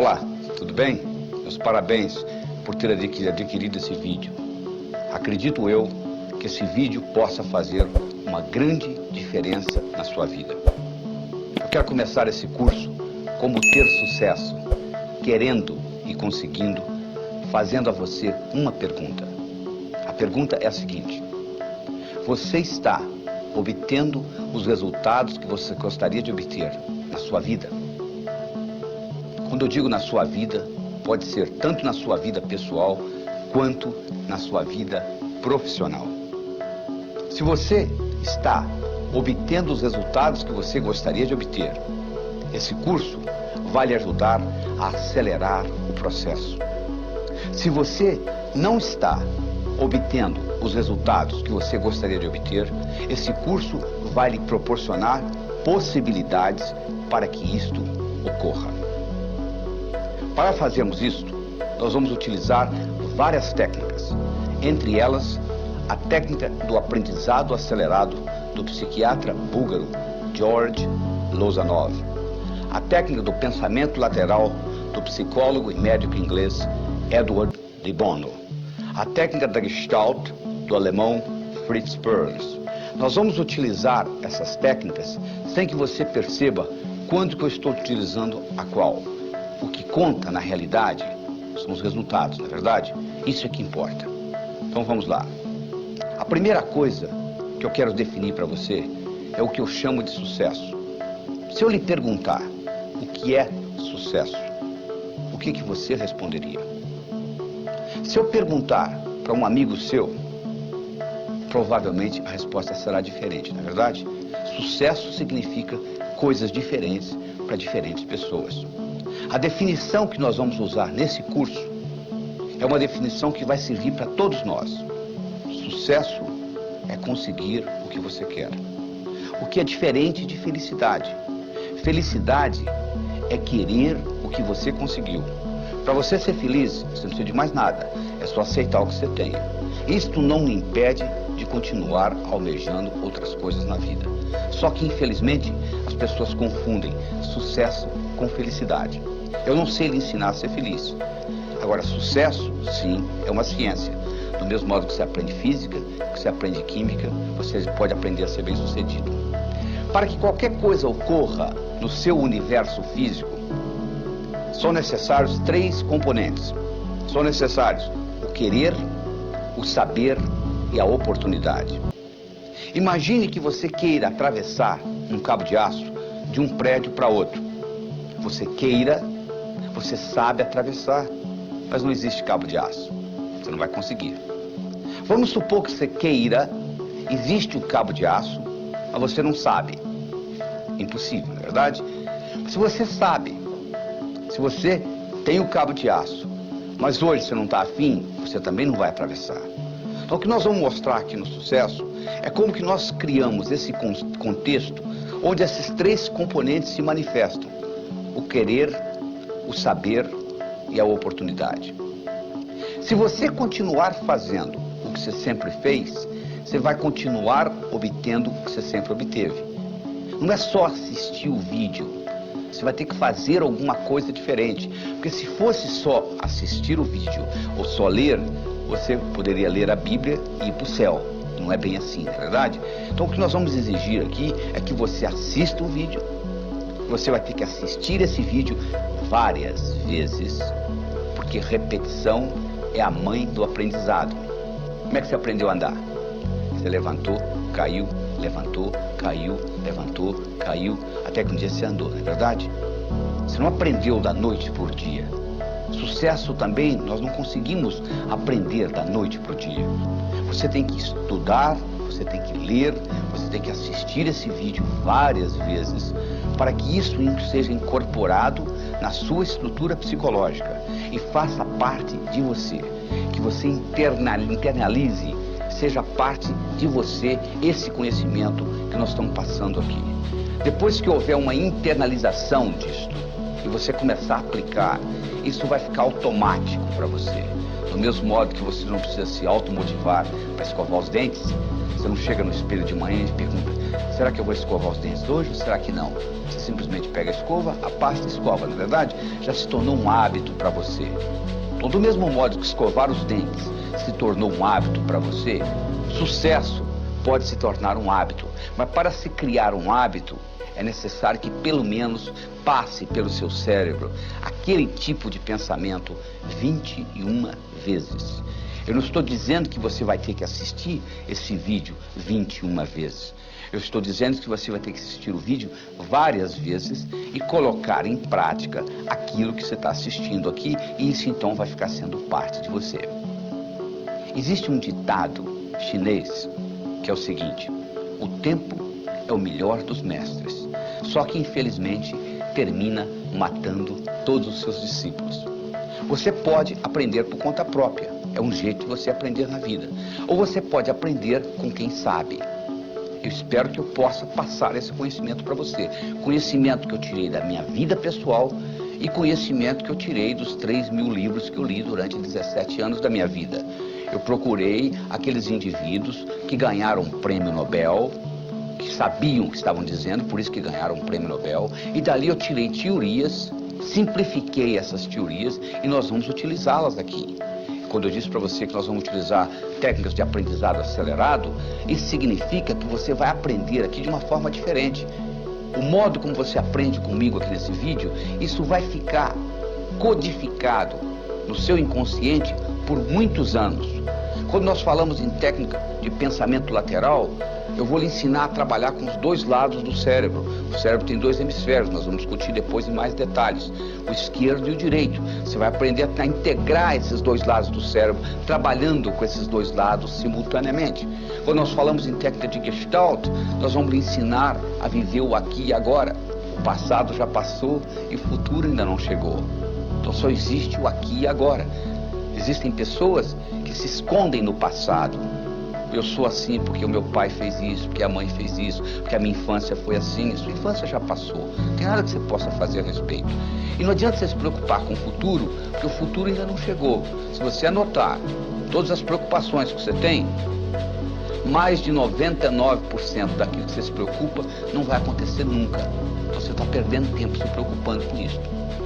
Olá, tudo bem? Meus parabéns por ter adquirido esse vídeo. Acredito eu que esse vídeo possa fazer uma grande diferença na sua vida. Eu quero começar esse curso como ter sucesso, querendo e conseguindo, fazendo a você uma pergunta. A pergunta é a seguinte: você está obtendo os resultados que você gostaria de obter na sua vida? Quando eu digo na sua vida, pode ser tanto na sua vida pessoal quanto na sua vida profissional. Se você está obtendo os resultados que você gostaria de obter, esse curso vai lhe ajudar a acelerar o processo. Se você não está obtendo os resultados que você gostaria de obter, esse curso vai lhe proporcionar possibilidades para que isto ocorra. Para fazermos isto, nós vamos utilizar várias técnicas, entre elas a técnica do aprendizado acelerado do psiquiatra búlgaro George Lozanov, a técnica do pensamento lateral do psicólogo e médico inglês Edward de Bono, a técnica da Gestalt do alemão Fritz Perls. Nós vamos utilizar essas técnicas sem que você perceba quando que eu estou utilizando a qual. O que conta na realidade são os resultados, não é verdade? Isso é que importa. Então vamos lá. A primeira coisa que eu quero definir para você é o que eu chamo de sucesso. Se eu lhe perguntar o que é sucesso, o que você responderia? Se eu perguntar para um amigo seu, provavelmente a resposta será diferente, não é verdade? Sucesso significa coisas diferentes para diferentes pessoas. A definição que nós vamos usar nesse curso é uma definição que vai servir para todos nós. Sucesso é conseguir o que você quer. O que é diferente de felicidade. Felicidade é querer o que você conseguiu. Para você ser feliz, você não precisa de mais nada. É só aceitar o que você tem. Isto não lhe impede de continuar almejando outras coisas na vida. Só que, infelizmente, as pessoas confundem sucesso com felicidade. Eu não sei lhe ensinar a ser feliz. Agora, sucesso, sim, é uma ciência. Do mesmo modo que você aprende física, que você aprende química, você pode aprender a ser bem-sucedido. Para que qualquer coisa ocorra no seu universo físico, são necessários 3 componentes. São necessários o querer, o saber e a oportunidade. Imagine que você queira atravessar um cabo de aço de um prédio para outro. Você queira, você sabe atravessar, mas não existe cabo de aço. Você não vai conseguir. Vamos supor que você queira, existe o cabo de aço, mas você não sabe. Impossível, não é verdade? Se você sabe, se você tem o cabo de aço, mas hoje você não está afim, você também não vai atravessar. Então o que nós vamos mostrar aqui no sucesso é como que nós criamos esse contexto onde esses 3 componentes se manifestam. O querer, o saber e a oportunidade. Se você continuar fazendo o que você sempre fez, você vai continuar obtendo o que você sempre obteve. Não é só assistir o vídeo. Você vai ter que fazer alguma coisa diferente. Porque se fosse só assistir o vídeo ou só ler, você poderia ler a Bíblia e ir para o céu. Não é bem assim, não é verdade? Então o que nós vamos exigir aqui é que você assista o vídeo. Você vai ter que assistir esse vídeo várias vezes, porque repetição é a mãe do aprendizado. Como é que você aprendeu a andar? Você levantou, caiu, levantou, caiu, levantou, caiu, até que um dia você andou, não é verdade? Você não aprendeu da noite por dia. Sucesso também, nós não conseguimos aprender da noite para o dia. Você tem que estudar, você tem que ler, você tem que assistir esse vídeo várias vezes para que isso seja incorporado na sua estrutura psicológica e faça parte de você. Que você internalize, seja parte de você esse conhecimento que nós estamos passando aqui. Depois que houver uma internalização disto e você começar a aplicar, isso vai ficar automático para você. Do mesmo modo que você não precisa se automotivar para escovar os dentes, você não chega no espelho de manhã e pergunta: será que eu vou escovar os dentes hoje ou será que não? Você simplesmente pega a escova, a pasta e escova. Na verdade, já se tornou um hábito para você. Então, do mesmo modo que escovar os dentes se tornou um hábito para você, sucesso pode se tornar um hábito. Mas para se criar um hábito, é necessário que pelo menos passe pelo seu cérebro aquele tipo de pensamento 21 vezes. Eu não estou dizendo que você vai ter que assistir esse vídeo 21 vezes. Eu estou dizendo que você vai ter que assistir o vídeo várias vezes e colocar em prática aquilo que você está assistindo aqui, e isso então vai ficar sendo parte de você. Existe um ditado chinês que é o seguinte: o tempo é o melhor dos mestres, só que infelizmente termina matando todos os seus discípulos. Você pode aprender por conta própria, é um jeito de você aprender na vida, ou você pode aprender com quem sabe. Eu espero que eu possa passar esse conhecimento para você, conhecimento que eu tirei da minha vida pessoal e conhecimento que eu tirei dos 3.000 livros que eu li durante 17 anos da minha vida. Eu procurei aqueles indivíduos que ganharam um prêmio Nobel, que sabiam o que estavam dizendo, por isso que ganharam um prêmio Nobel, e dali eu tirei teorias, simplifiquei essas teorias e nós vamos utilizá-las aqui. Quando eu disse para você que nós vamos utilizar técnicas de aprendizado acelerado, isso significa que você vai aprender aqui de uma forma diferente. O modo como você aprende comigo aqui nesse vídeo, isso vai ficar codificado no seu inconsciente por muitos anos. Quando nós falamos em técnica de pensamento lateral, eu vou lhe ensinar a trabalhar com os dois lados do cérebro. O cérebro tem dois hemisférios, nós vamos discutir depois em mais detalhes, o esquerdo e o direito. Você vai aprender a integrar esses dois lados do cérebro, trabalhando com esses dois lados simultaneamente. Quando nós falamos em técnica de Gestalt, nós vamos lhe ensinar a viver o aqui e agora. O passado já passou e o futuro ainda não chegou. Então só existe o aqui e agora. Existem pessoas que se escondem no passado. Eu sou assim porque o meu pai fez isso, porque a mãe fez isso, porque a minha infância foi assim. A sua infância já passou. Não tem nada que você possa fazer a respeito. E não adianta você se preocupar com o futuro, porque o futuro ainda não chegou. Se você anotar todas as preocupações que você tem, mais de 99% daquilo que você se preocupa não vai acontecer nunca. Então você está perdendo tempo se preocupando com isso.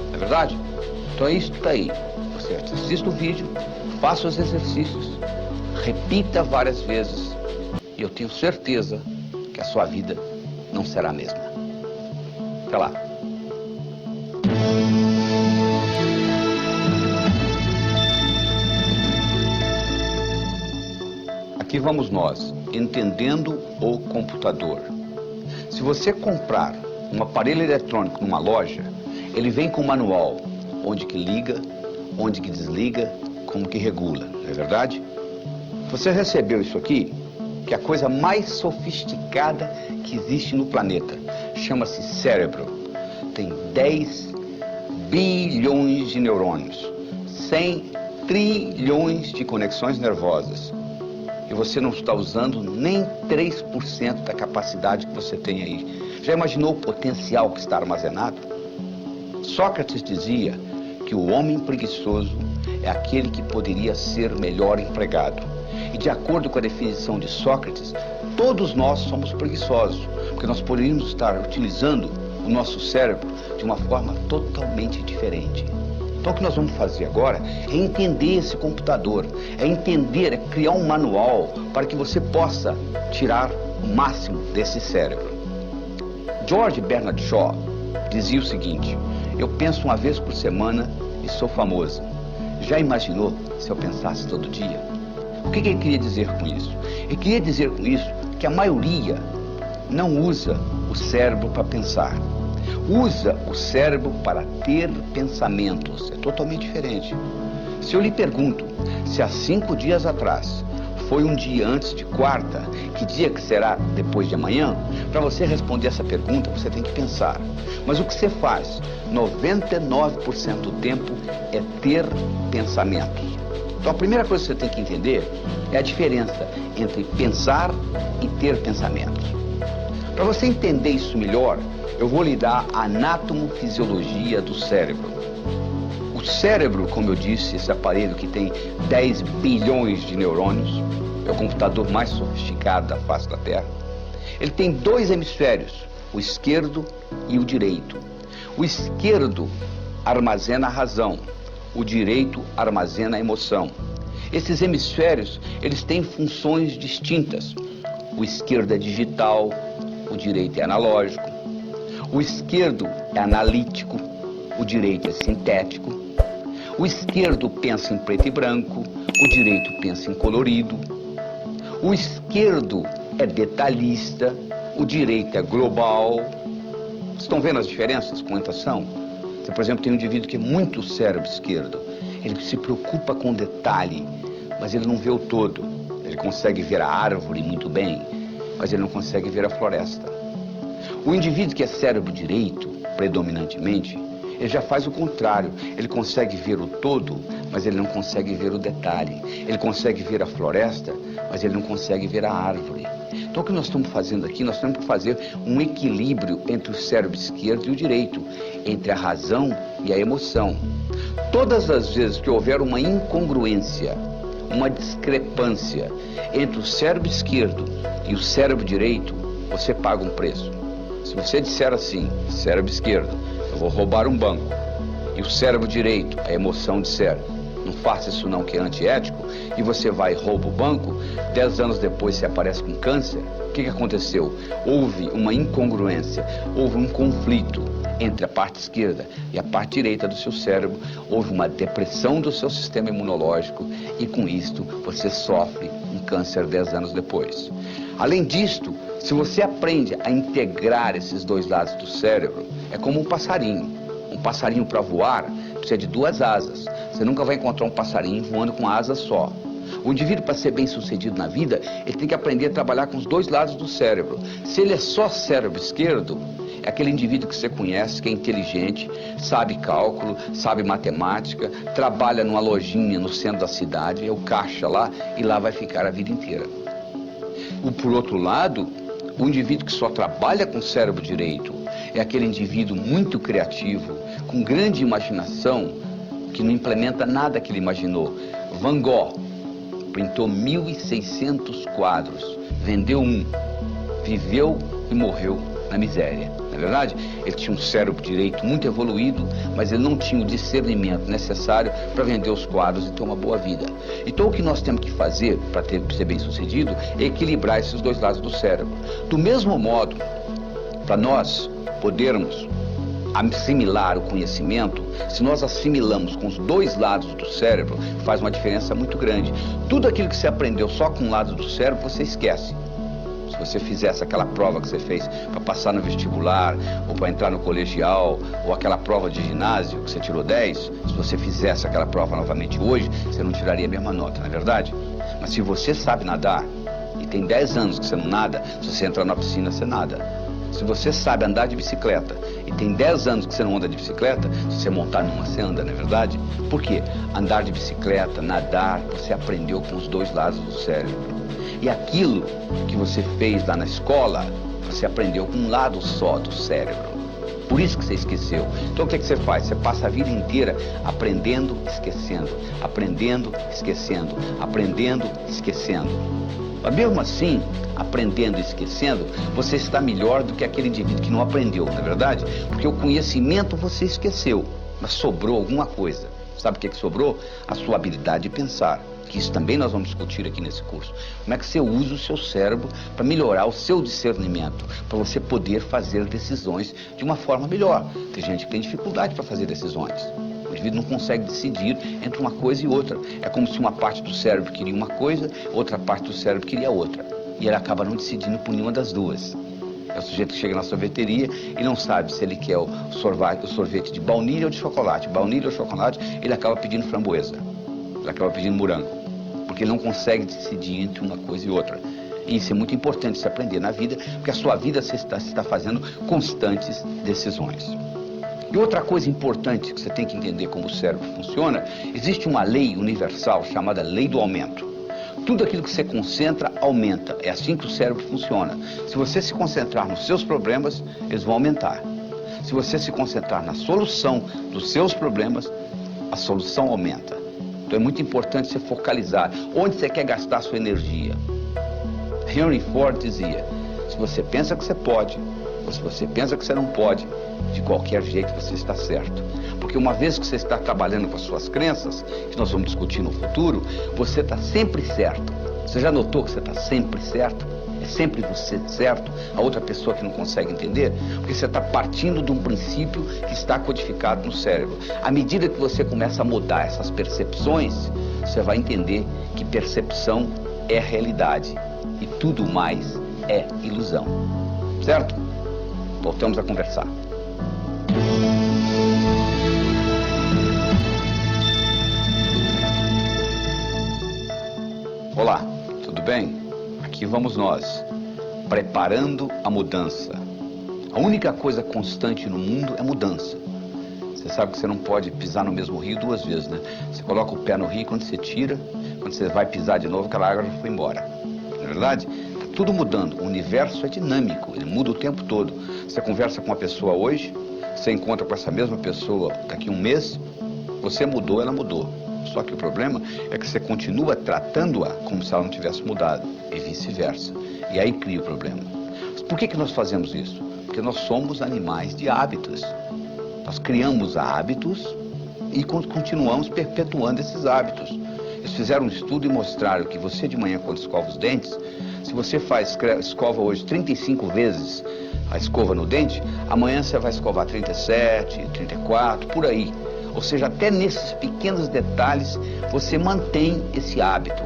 Não é verdade? Então é isso que está aí. Você assista o vídeo, faça os exercícios, repita várias vezes e eu tenho certeza que a sua vida não será a mesma. Até lá. Aqui vamos nós, entendendo o computador. Se você comprar um aparelho eletrônico numa loja, ele vem com um manual, onde que liga, onde que desliga, como que regula, não é verdade? Você recebeu isso aqui, que é a coisa mais sofisticada que existe no planeta. Chama-se cérebro. Tem 10 bilhões de neurônios, 100 trilhões de conexões nervosas. E você não está usando nem 3% da capacidade que você tem aí. Já imaginou o potencial que está armazenado? Sócrates dizia que o homem preguiçoso é aquele que poderia ser melhor empregado. E de acordo com a definição de Sócrates, todos nós somos preguiçosos, porque nós poderíamos estar utilizando o nosso cérebro de uma forma totalmente diferente. Então o que nós vamos fazer agora é entender esse computador, é criar um manual para que você possa tirar o máximo desse cérebro. George Bernard Shaw dizia o seguinte: eu penso uma vez por semana e sou famoso. Já imaginou se eu pensasse todo dia? O que ele queria dizer com isso? Ele queria dizer com isso que a maioria não usa o cérebro para pensar. Usa o cérebro para ter pensamentos. É totalmente diferente. Se eu lhe pergunto se há 5 dias atrás foi um dia antes de quarta, que dia que será depois de amanhã? Para você responder essa pergunta, você tem que pensar. Mas o que você faz 99% do tempo é ter pensamentos. Então a primeira coisa que você tem que entender é a diferença entre pensar e ter pensamentos. Para você entender isso melhor, eu vou lhe dar a anatomofisiologia do cérebro. O cérebro, como eu disse, esse aparelho que tem 10 bilhões de neurônios, é o computador mais sofisticado da face da Terra. Ele tem dois hemisférios, o esquerdo e o direito. O esquerdo armazena a razão, o direito armazena a emoção. Esses hemisférios, eles têm funções distintas. O esquerdo é digital, o direito é analógico. O esquerdo é analítico, o direito é sintético. O esquerdo pensa em preto e branco, o direito pensa em colorido. O esquerdo é detalhista, o direito é global. Vocês estão vendo as diferenças com orientação? Você, por exemplo, tem um indivíduo que é muito cérebro esquerdo. Ele se preocupa com o detalhe, mas ele não vê o todo. Ele consegue ver a árvore muito bem, mas ele não consegue ver a floresta. O indivíduo que é cérebro direito, predominantemente, ele já faz o contrário. Ele consegue ver o todo, mas ele não consegue ver o detalhe. Ele consegue ver a floresta, mas ele não consegue ver a árvore. Então o que nós estamos fazendo aqui, nós temos que fazer um equilíbrio entre o cérebro esquerdo e o direito, entre a razão e a emoção. Todas as vezes que houver uma incongruência, uma discrepância entre o cérebro esquerdo e o cérebro direito, você paga um preço. Se você disser assim, cérebro esquerdo, eu vou roubar um banco, e o cérebro direito, a emoção disser, não faça isso não, que é antiético, e você vai e rouba o banco, 10 anos depois você aparece com câncer, o que aconteceu? Houve uma incongruência, houve um conflito entre a parte esquerda e a parte direita do seu cérebro, houve uma depressão do seu sistema imunológico e com isto você sofre um câncer 10 anos depois. Além disto, se você aprende a integrar esses dois lados do cérebro, é como um passarinho. Um passarinho para voar precisa de 2 asas. Você nunca vai encontrar um passarinho voando com asa só. O indivíduo, para ser bem sucedido na vida, ele tem que aprender a trabalhar com os dois lados do cérebro. Se ele é só cérebro esquerdo, é aquele indivíduo que você conhece, que é inteligente, sabe cálculo, sabe matemática, trabalha numa lojinha no centro da cidade, é o caixa lá, e lá vai ficar a vida inteira. Por outro lado, o indivíduo que só trabalha com o cérebro direito é aquele indivíduo muito criativo, com grande imaginação, que não implementa nada que ele imaginou. Van Gogh pintou 1.600 quadros, vendeu um, viveu e morreu na miséria. Na verdade, ele tinha um cérebro direito muito evoluído, mas ele não tinha o discernimento necessário para vender os quadros e ter uma boa vida. Então o que nós temos que fazer para ser bem sucedido é equilibrar esses dois lados do cérebro. Do mesmo modo, para nós podermos assimilar o conhecimento, se nós assimilamos com os dois lados do cérebro, faz uma diferença muito grande. Tudo aquilo que você aprendeu só com um lado do cérebro, você esquece. Se você fizesse aquela prova que você fez para passar no vestibular, ou para entrar no colegial, ou aquela prova de ginásio que você tirou 10, se você fizesse aquela prova novamente hoje, você não tiraria a mesma nota, não é verdade? Mas se você sabe nadar, e tem 10 anos que você não nada, se você entrar na piscina, você nada. Se você sabe andar de bicicleta e tem 10 anos que você não anda de bicicleta, se você montar numa, você anda, não é verdade? Por quê? Andar de bicicleta, nadar, você aprendeu com os dois lados do cérebro. E aquilo que você fez lá na escola, você aprendeu com um lado só do cérebro. Por isso que você esqueceu. Então o que você faz? Você passa a vida inteira aprendendo, esquecendo, aprendendo, esquecendo, aprendendo, esquecendo. Mas mesmo assim, aprendendo e esquecendo, você está melhor do que aquele indivíduo que não aprendeu, não é verdade? Porque o conhecimento você esqueceu, mas sobrou alguma coisa. Sabe o que sobrou? A sua habilidade de pensar, que isso também nós vamos discutir aqui nesse curso. Como é que você usa o seu cérebro para melhorar o seu discernimento, para você poder fazer decisões de uma forma melhor. Tem gente que tem dificuldade para fazer decisões. O indivíduo não consegue decidir entre uma coisa e outra. É como se uma parte do cérebro queria uma coisa, outra parte do cérebro queria outra. E ele acaba não decidindo por nenhuma das duas. É o sujeito que chega na sorveteria e não sabe se ele quer o sorvete de baunilha ou de chocolate. Baunilha ou chocolate, ele acaba pedindo framboesa. Ele acaba pedindo morango. Porque ele não consegue decidir entre uma coisa e outra. E isso é muito importante se aprender na vida, porque a sua vida você está fazendo constantes decisões. E outra coisa importante que você tem que entender como o cérebro funciona, existe uma lei universal chamada lei do aumento. Tudo aquilo que você concentra, aumenta. É assim que o cérebro funciona. Se você se concentrar nos seus problemas, eles vão aumentar. Se você se concentrar na solução dos seus problemas, a solução aumenta. Então é muito importante você focalizar onde você quer gastar a sua energia. Henry Ford dizia, Se você pensa que você pode, ou se você pensa que você não pode, de qualquer jeito você está certo. Porque uma vez que você está trabalhando com as suas crenças, que nós vamos discutir no futuro, você está sempre certo. Você já notou que você está sempre certo? É sempre você certo, a outra pessoa que não consegue entender? Porque você está partindo de um princípio que está codificado no cérebro. À medida que você começa a mudar essas percepções, você vai entender que percepção é realidade e tudo mais é ilusão. Certo? Voltamos a conversar. Olá, tudo bem? Aqui vamos nós, preparando a mudança. A única coisa constante no mundo é mudança. Você sabe que você não pode pisar no mesmo rio duas vezes, né? Você coloca o pé no rio, quando você tira, quando você vai pisar de novo, aquela água já foi embora. Não é verdade? Está tudo mudando. O universo é dinâmico, ele muda o tempo todo. Você conversa com uma pessoa hoje, você encontra com essa mesma pessoa daqui a um mês, você mudou, ela mudou. Só que o problema é que você continua tratando-a como se ela não tivesse mudado, e vice-versa. E aí cria o problema. Por que nós fazemos isso? Porque nós somos animais de hábitos. Nós criamos hábitos e continuamos perpetuando esses hábitos. Eles fizeram um estudo e mostraram que você de manhã, quando escova os dentes, se você escova hoje 35 vezes a escova no dente, amanhã você vai escovar 37, 34, por aí. Ou seja, até nesses pequenos detalhes, você mantém esse hábito.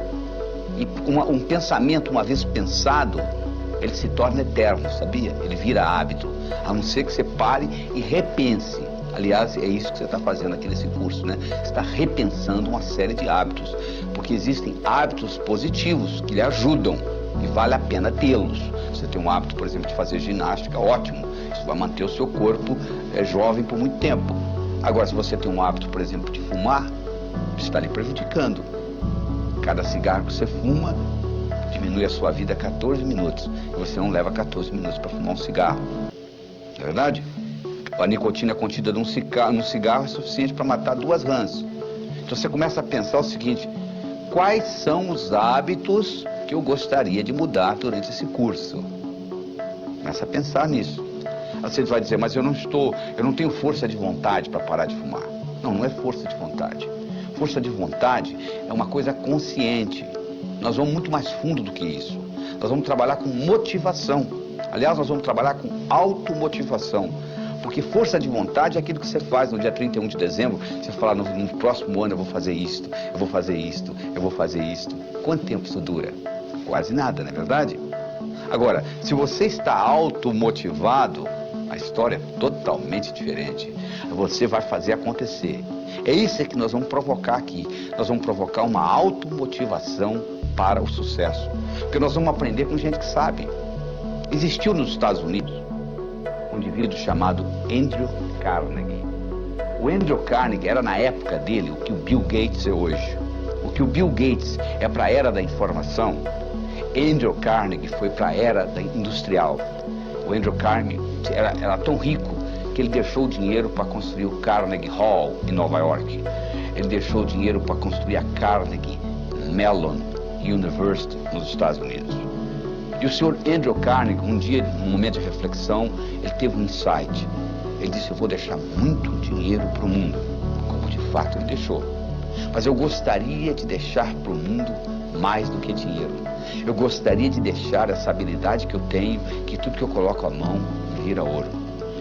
E um pensamento, uma vez pensado, ele se torna eterno, sabia? Ele vira hábito. A não ser que você pare e repense. Aliás, é isso que você está fazendo aqui nesse curso, né? Você está repensando uma série de hábitos. Porque existem hábitos positivos que lhe ajudam e vale a pena tê-los. Você tem um hábito, por exemplo, de fazer ginástica, ótimo. Isso vai manter o seu corpo jovem por muito tempo. Agora, se você tem um hábito, por exemplo, de fumar, você está lhe prejudicando. Cada cigarro que você fuma diminui a sua vida 14 minutos. E você não leva 14 minutos para fumar um cigarro. Não é verdade? A nicotina contida num cigarro é suficiente para matar 2 rãs. Então você começa a pensar o seguinte: quais são os hábitos que eu gostaria de mudar durante esse curso? Começa a pensar nisso. Você vai dizer, mas eu não tenho força de vontade para parar de fumar. Não, não é força de vontade. Força de vontade é uma coisa consciente. Nós vamos muito mais fundo do que isso. Nós vamos trabalhar com motivação. Aliás, nós vamos trabalhar com automotivação. Porque força de vontade é aquilo que você faz no dia 31 de dezembro. Você fala, no próximo ano eu vou fazer isto, eu vou fazer isto, eu vou fazer isto. Quanto tempo isso dura? Quase nada, não é verdade? Agora, se você está automotivado, a história é totalmente diferente. Você vai fazer acontecer. É isso que nós vamos provocar aqui. Nós vamos provocar uma automotivação para o sucesso. Porque nós vamos aprender com gente que sabe. Existiu nos Estados Unidos um indivíduo chamado Andrew Carnegie. O Andrew Carnegie era, na época dele, o que o Bill Gates é hoje. O que o Bill Gates é para a era da informação, Andrew Carnegie foi para a era da industrial. O Andrew Carnegie era tão rico que ele deixou o dinheiro para construir o Carnegie Hall em Nova York. Ele deixou o dinheiro para construir a Carnegie Mellon University nos Estados Unidos. E o senhor Andrew Carnegie, um dia, num momento de reflexão, ele teve um insight. Ele disse, eu vou deixar muito dinheiro para o mundo, como de fato ele deixou. Mas eu gostaria de deixar para o mundo mais do que dinheiro. Eu gostaria de deixar essa habilidade que eu tenho, que tudo que eu coloco a mão vira ouro.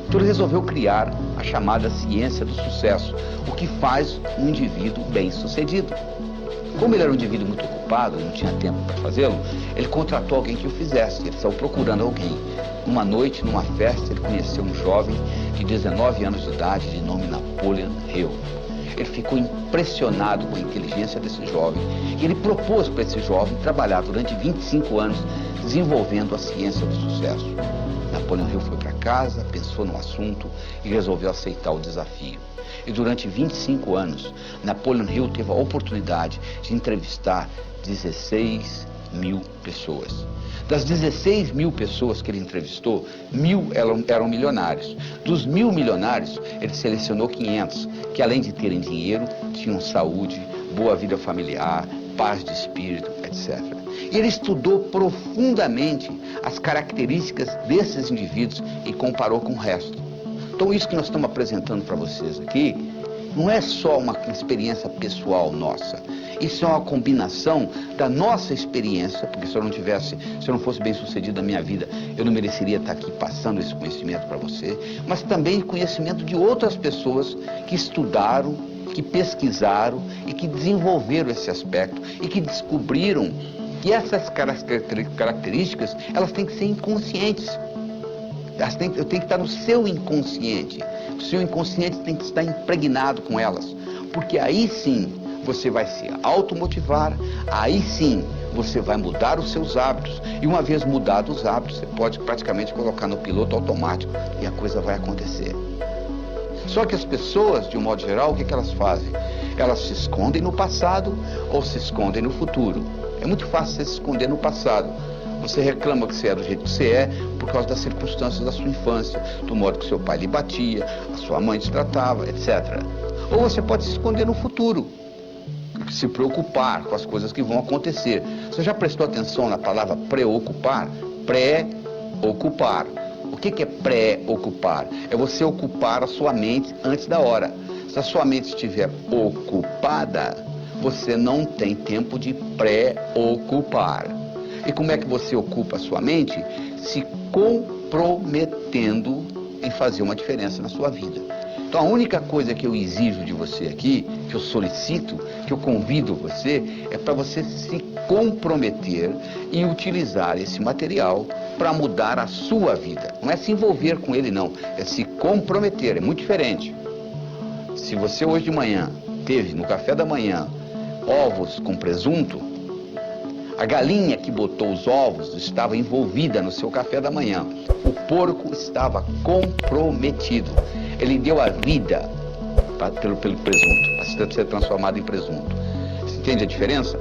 Então ele resolveu criar a chamada ciência do sucesso, o que faz um indivíduo bem-sucedido. Como ele era um indivíduo muito ocupado, não tinha tempo para fazê-lo, ele contratou alguém que o fizesse. Ele estava procurando alguém. Uma noite, numa festa, ele conheceu um jovem de 19 anos de idade, de nome Napoleon Hill. Ele ficou impressionado com a inteligência desse jovem e ele propôs para esse jovem trabalhar durante 25 anos desenvolvendo a ciência do sucesso. Napoleon Hill foi para casa, pensou no assunto e resolveu aceitar o desafio. E durante 25 anos, Napoleon Hill teve a oportunidade de entrevistar 16 mil pessoas. Das 16 mil pessoas que ele entrevistou, 1.000 eram milionários. Dos 1.000 milionários, ele selecionou 500, que além de terem dinheiro, tinham saúde, boa vida familiar, paz de espírito, etc. E ele estudou profundamente as características desses indivíduos e comparou com o resto. Então isso que nós estamos apresentando para vocês aqui não é só uma experiência pessoal nossa. Isso é uma combinação da nossa experiência, porque se eu não fosse bem sucedido na minha vida, eu não mereceria estar aqui passando esse conhecimento para você, mas também conhecimento de outras pessoas que estudaram, que pesquisaram e que desenvolveram esse aspecto e que descobriram que essas características, elas têm que ser inconscientes. Elas têm que estar no seu inconsciente. O seu inconsciente tem que estar impregnado com elas, porque aí sim você vai se automotivar, aí sim você vai mudar os seus hábitos, e uma vez mudados os hábitos, você pode praticamente colocar no piloto automático e a coisa vai acontecer. Só que as pessoas, de um modo geral, o que elas fazem? Elas se escondem no passado ou se escondem no futuro. É muito fácil você se esconder no passado. Você reclama que você é do jeito que você é por causa das circunstâncias da sua infância, do modo que seu pai lhe batia, a sua mãe te tratava, etc. Ou você pode se esconder no futuro, se preocupar com as coisas que vão acontecer. Você já prestou atenção na palavra preocupar? Pré-ocupar. O que é pré-ocupar? É você ocupar a sua mente antes da hora. Se a sua mente estiver ocupada, você não tem tempo de pré-ocupar. E como é que você ocupa a sua mente? Se comprometendo em fazer uma diferença na sua vida. Então a única coisa que eu exijo de você aqui, que eu solicito, que eu convido você, é para você se comprometer em utilizar esse material para mudar a sua vida. Não é se envolver com ele não, é se comprometer, é muito diferente. Se você hoje de manhã teve no café da manhã ovos com presunto, a galinha que botou os ovos estava envolvida no seu café da manhã. O porco estava comprometido. Ele deu a vida pelo presunto, para ser transformado em presunto. Você entende a diferença?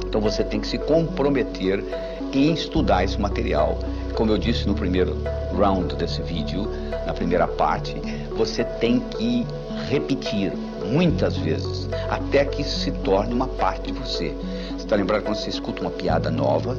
Então você tem que se comprometer em estudar esse material. Como eu disse no primeiro round desse vídeo, na primeira parte, você tem que repetir muitas vezes, até que isso se torne uma parte de você. Você está lembrado quando você escuta uma piada nova?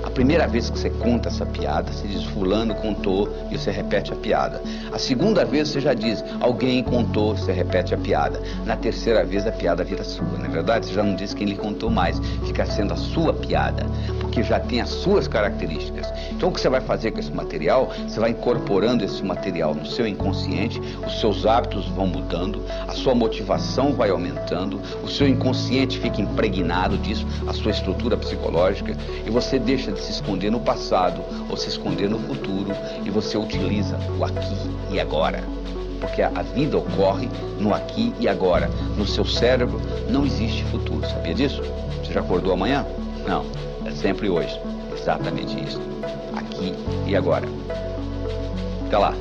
A primeira vez que você conta essa piada, você diz, fulano contou, e você repete a piada. A segunda vez você já diz, alguém contou, você repete a piada. Na terceira vez a piada vira sua, não é verdade? Você já não diz quem lhe contou mais, fica sendo a sua piada, porque já tem as suas características. Então o que você vai fazer com esse material? Você vai incorporando esse material no seu inconsciente, os seus hábitos vão mudando, a sua motivação vai aumentando, o seu inconsciente fica impregnado disso, a sua estrutura psicológica, e você deixa de se esconder no passado ou se esconder no futuro, e você utiliza o aqui e agora. Porque a vida ocorre no aqui e agora. No seu cérebro não existe futuro, sabia disso? Você já acordou amanhã? Não, é sempre hoje. Exatamente isso. Aqui e agora. Até lá.